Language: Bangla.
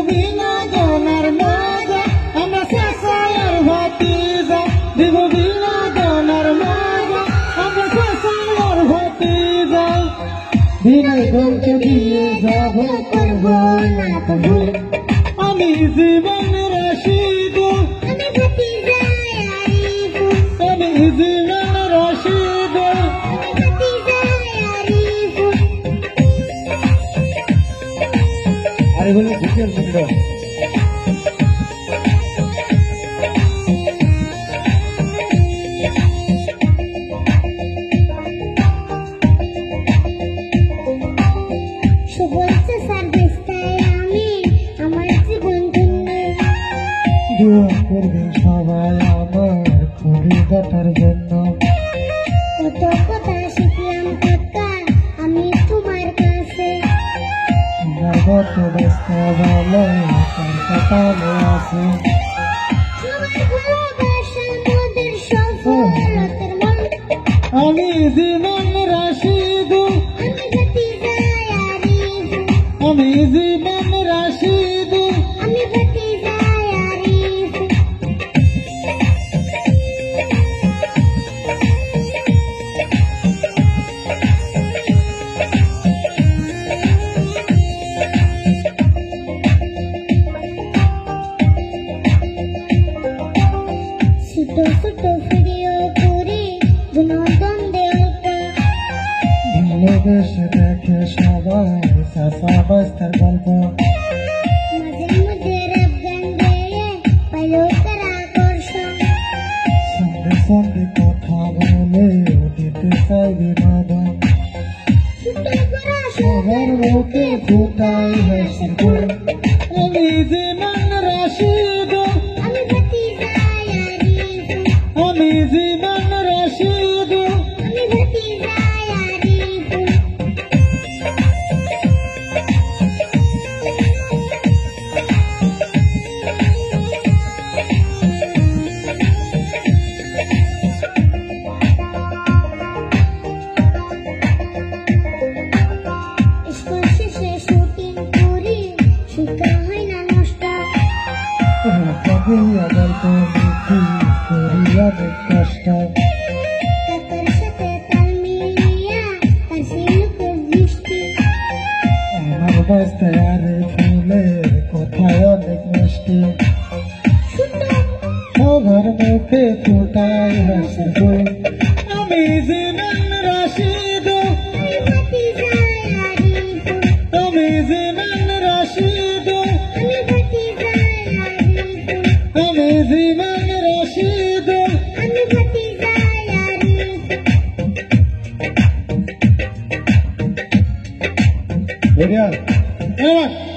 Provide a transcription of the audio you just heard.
বিনোদনের মজা আমরা শেষায়ার ভাতিজা দিব বিনোদনের মজা আমরা শেষায়ার ভাতিজা বিনোদনকে দিয়ে যাব করব না তবু আমি জীবন রশিদ আমি জীবন রশিদ আরে বলে ঢুকের সুন্দর দোয়া করবে সবাই আমার পরিবারের জন্য কত কথা শিখলাম কাকা আমি তোমার কাছে জগৎ ব্যস্ত ভালো তার কপালে আছে আমি জীবন রশিদ আমি জীবন রশিদ ভালোবেসে দেখে সবাই চাচা বাস্তার গল্প সঙ্গে সঙ্গে কথা বলে দিতে চাই বিনোদন সবার মুখে ফুটাই হাসি আমি জীবন রশিদ আমি জীবন রশিদ গল্প মুখি করিয়া কষ্ট আমার বাস্তে আরে ফুলের কথায় অনেক মিষ্টি সবার মুখে ফুটাই হাসি আমি জীবন রশিদ আমি জীবন রশিদ আমি জীবন রশিদ Very good.